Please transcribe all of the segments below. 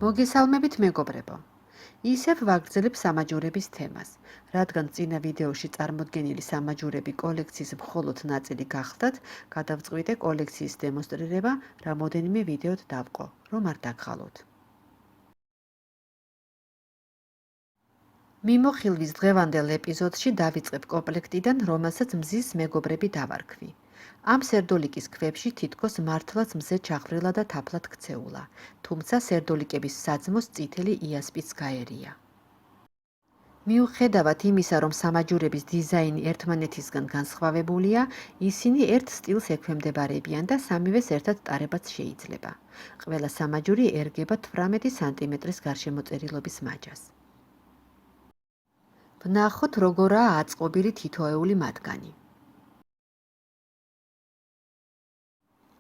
მოგესალმებით მეგობრებო. ისევ ვაგრძელებ სამაჯურების თემას, რადგან წინა ვიდეოში წარმოდგენილი სამაჯურები კოლექციის მხოლოდ ნაწილი გახლდათ, გადავწყვიტე კოლექციის დემონსტრირება რამოდენიმე ვიდეოდ დავყო, რომ არ დაგხალოთ. მიმოხილვის დღევანდელ ეპიზოდში დავიწყებ კომპლექტიდან, რომელსაც მზის მეგობრები დავარქვი. ამ სერდოლიკის ქვებში თითქოს მართლაც მზე ჩახრილა და თაფლად ქცეულა, თუმცა სერდოლიკების საძმოს წითელი იასპიც გაერია. მიუხედავად იმისა, რომ სამაჯურების დიზაინი ერთმანეთისგან განსხვავებულია, ისინი ერთ სტილს ექვემდებარებიან და სამივეს ერთად ტარებაც შეიძლება. ყველა სამაჯური ერგება 18 სანტიმეტრის გარშემოწერილობის მაჯას. ვნახოთ, როგორაა აწყობილი თითოეული მათგანი.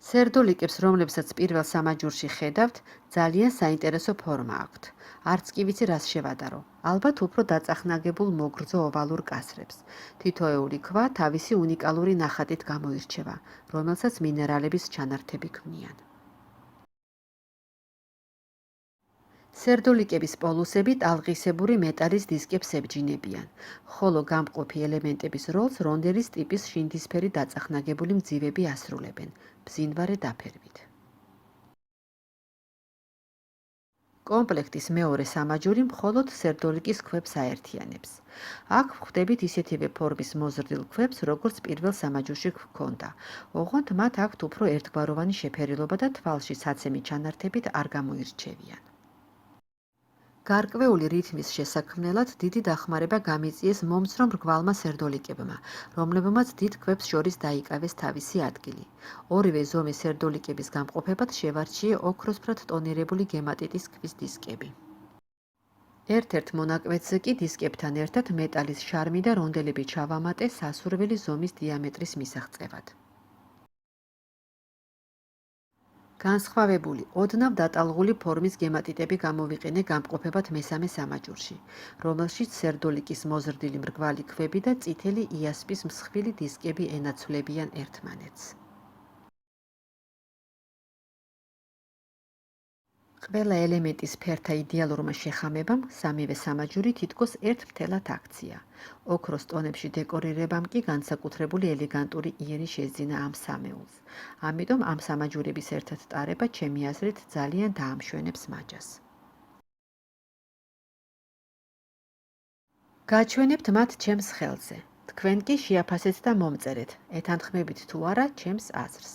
სერდოლიკებს, რომლებსაც პირველ სამაჯურში ხედავთ, ძალიან საინტერესო ფორმა აქვთ. არც კი ვიცი რას შევადარო. ალბათ უფრო დაწახნაგებულ მოგრძო ოვალურ კასრებს. თითოეული ქვა თავისი უნიკალური ნახატით გამოირჩევა, რომელსაც მინერალების ჩანართები ქმნიან. სერდოლიკების პოლუსები ტალღისებური მეტალის დისკებს ებჯინებიან, ხოლო გამყოფი ელემენტების როლს რონდელის ტიპის შინდისფერი დაწახნაგებული მძივები ასრულებენ, ბზინვარე დაფერვით. კომპლექტის მეორე სამაჯური მხოლოდ სერდოლიკის ქვებს აერთიანებს. აქ ვხვდებით ისეთივე ფორმის მოზრდილ ქვებს, როგორც პირველ სამაჯურში გვქონდა, ოღონდ მათ აქვთ უფრო ერთგვაროვანი შეფერილობა და თვალში საცემი ჩანართებით არ გამოირჩევიან. გარკვეული რითმის შესაქმნელად დიდი დახმარება გამიწიეს მომცრო მრგვალმა სერდოლიკებმა, რომლებმაც დიდ ქვებს შორის დაიკავეს თავისი ადგილი. ორივე ზომის სერდოლიკების გამყოფებად შევარჩიე ოქროსფრად ტონირებული გემატიტის ქვის დისკები. ერთ-ერთ მონაკვეთზე კი დისკებთან ერთად მეტალის შარმი და რონდელები ჩავამატე სასურველი ზომის დიამეტრის მისაღწევად. განსხვავებული, ოდნავ დატალღული ფორმის გემატიტები გამოვიყენე გამყოფებად მესამე სამაჯურში, რომელშიც სერდოლიკის მოზრდილი მრგვალი ქვები და წითელი იასპის მსხვილი დისკები ენაცვლებიან ერთმანეთს. ყველა ელემენტის ფერთა იდეალურმა შეხამებამ სამივე სამაჯური თითქოს ერთ მთელად აქცია. ოქროს ტონებში დეკორირებამ კი განსაკუთრებული ელეგანტური იერი შეძინა ამ სამეულს. ამიტომ ამ სამაჯურების ერთად ტარება ჩემი აზრით ძალიან დაამშვენებს მაჯას. გაჩვენებთ მათ ჩემს ხელზე. თქვენ კი შეაფასეთ და მომწერეთ, ეთანხმებით თუ არა ჩემს აზრს.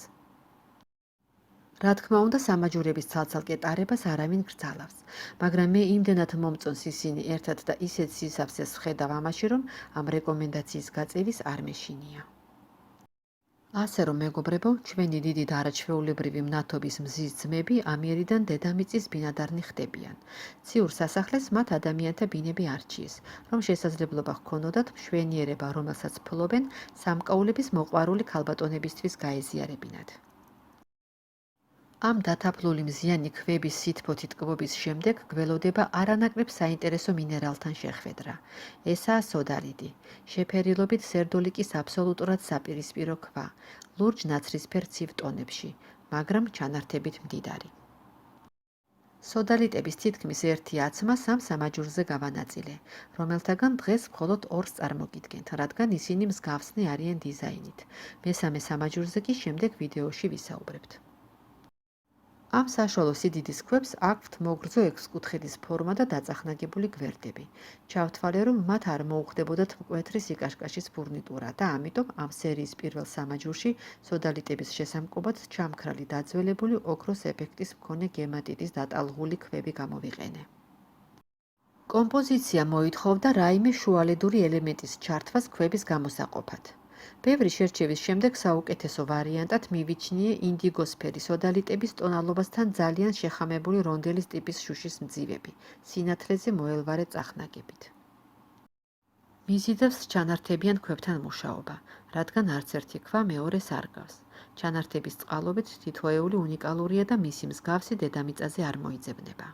რა თქმა უნდა, სამაჯურების ცალ-ცალკე ტარებას არავინ გრძალავს, მაგრამ მე იმდენად მომწონს ისინი ერთად და ისეთ სისავსეს ვხედავ ამაში, რომ ამ რეკომენდაციის გაწევის არ მეშინია. ასე რომ მეგობრებო, ჩვენი დიდი და არაჩვეულებრივი მნათობის მზის ძმები ამიერიდან დედამიწის ბინადარნი ხდებიან. ციურ სასახლეს მათ ადამიანთა ბინები არჩიეს, რომ შესაძლებლობა ჰქონოდათ მშვენიერება, რომელსაც ფლობენ, სამკაულების მოყვარული ქალბატონებისთვის გაეზიარებინათ. ამ დათაფლული მზიანი ქვების სითბოთი ტკბობის შემდეგ გველოდება არანაკლებ საინტერესო მინერალთან შეხვედრა. ესაა სოდარიდი, შეფერილობით სერდოლიკის აბსოლუტურად საპირისპირო ქვა, ლურჯ ნაცრისფერ ცივ ტონებში, მაგრამ ჩანართებით მდიდარი. სოდალიტების თითქმის ერთი აცმა სამ სამაჯურზე გავანაწილე, რომელთაგან დღეს მხოლოდ ორს წარმოგიდგენთ, რადგან ისინი მსგავსნი არიან დიზაინით. მესამე სამაჯურზე კი შემდეგ ვიდეოში ვისაუბრებთ. ამ საშუალო სიდიდის ქვებს აქვთ მოგრძო ექვსკუთხედის ფორმა და დაწახნაგებული გვერდები. ჩავთვალე, რომ მათ არ მოუხდებოდათ მკვეთრი სიკაშკაშის ფურნიტურა და ამიტომ ამ სერიის პირველ სამაჯურში სოდალიტების შესამკობად ჩამქრალი დაძველებული ოქროს ეფექტის მქონე გემატიტის დატალღული ქვები გამოვიყენე. კომპოზიცია მოითხოვდა რაიმე შუალედური ელემენტის ჩართვას ქვების გამოსაყოფად. ბევრი შერჩევის შემდეგ საუკეთესო ვარიანტად მივიჩნიე ინდიგოსფერი სოდალიტების ტონალობასთან ძალიან შეხამებული რონდელის ტიპის შუშის მძივები, სინათლეზე მოელვარე წახნაგებით. მიზიდავს ჩანართებიან ქვებთან მუშაობა, რადგან არც ერთი ქვა მეორეს არ გავს. ჩანართების წყალობით თითოეული უნიკალურია და მისი მსგავსი დედამიწაზე არ მოიძებნება.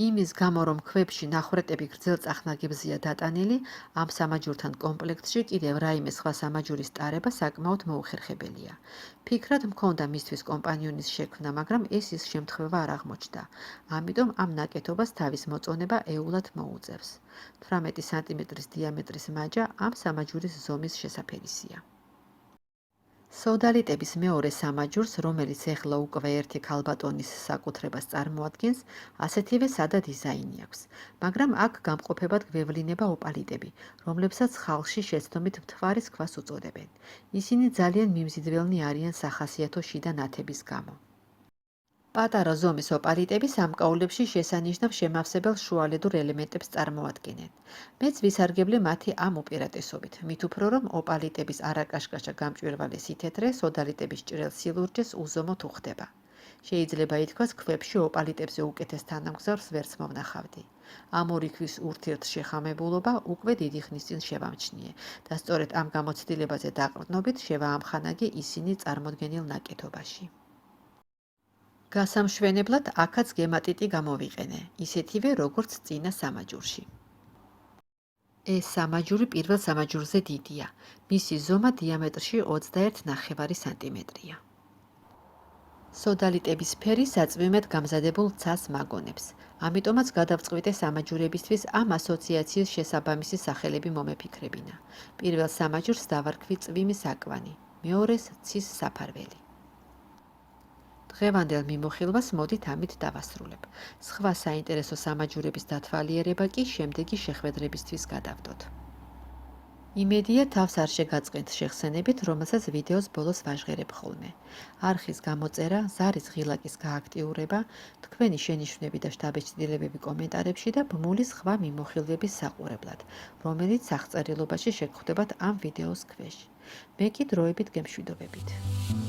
იმის გამო, რომ ქვებში ნახვრეტები გრძელწახნაგებზეა დატანილი, ამ სამაჯურთან კომპლექტში კიდევ რაიმე სხვა სამაჯურის ტარება საკმაოდ მოუხერხებელია. ფიქრად მქონდა მისთვის კომპანიონის შექმნა, მაგრამ ეს ის შემთხვევა არ აღმოჩნდა. ამიტომ ამ ნაკეთობას თავის მოწონება ეულად მოუწევს. 18 სანტიმეტრის დიამეტრის მაჯა ამ სამაჯურის ზომის შესაფერისია. სოდალიტების მეორე სამაჯურს, რომელიც ეხლა უკვე ერთი ქალბატონის საკუთრებას წარმოადგენს, ასეთივე სადა დიზაინი აქვს, მაგრამ აქ გამყოფებად გვევლინება ოპალიტები, რომლებსაც ხალხში შეცდომით მთვარის ქვას უწოდებენ. ისინი ძალიან მიმზიდველნი არიან სახასიათო შიდა ნათების გამო. პატარა ზომის ოპალიტები სამკაულებში შესანიშნავ შემავსებელ შუალედურ ელემენტებს წარმოადგენენ. მეც ვისარგებლე მათი ამ უპირატესობით, მით უფრო რომ ოპალიტების არაკაშკაშა გამჭვირვალე სითეთრე სოდალიტების ჭრელ სილურჯეს უზომოდ უხდება. შეიძლება ითქვას, ქვებში ოპალიტებზე უკეთეს თანამგზავრს ვერც მომნახავდი. ამ ორი ქვის ურთიერთშეხამებულობა უკვე დიდი ხნის წინ შევამჩნიე და სწორედ ამ გამოცდილებაზე დაყრდნობით შევაამხანაგე ისინი წარმოდგენილ ნაკეთობაში. გასამშვენებლად აქაც გემატიტი გამოვიყენე, ისეთივე როგორც წინა სამაჯურში. ეს სამაჯური პირველ სამაჯურზე დიდია, მისი ზომა დიამეტრში 21,5 სანტიმეტრია. სოდალიტების ფერი საწვიმედ გამზადებულ ცას მაგონებს, ამიტომაც გადავწყვიტე სამაჯურებისთვის ამ ასოციაციის შესაბამისი სახელები მომეფიქრებინა. პირველ სამაჯურს დავარქვი წვიმის აკვანი, მეორეს ცის საფარველი. დღევანდელ მიმოხილვას მოდით ამით დავასრულებ. სხვა საინტერესო სამაჯურების დათვალიერება კი შემდეგი შეხვედრებისთვის გადავდოთ. იმედია თავს არ შეგაწყენთ შეხსენებით, რომელსაც ვიდეოს ბოლოს ვაჟღერებ ხოლმე. არხის გამოწერა, ზარის ღილაკის გააქტიურება, თქვენი შენიშვნები და შთაბეჭდილებები კომენტარებში და ბმული სხვა მიმოხილვების საყურებლად, რომელიც აღწერილობაში შეგხვდებათ ამ ვიდეოს ქვეშ. მე კი დროებით გემშვიდობებით.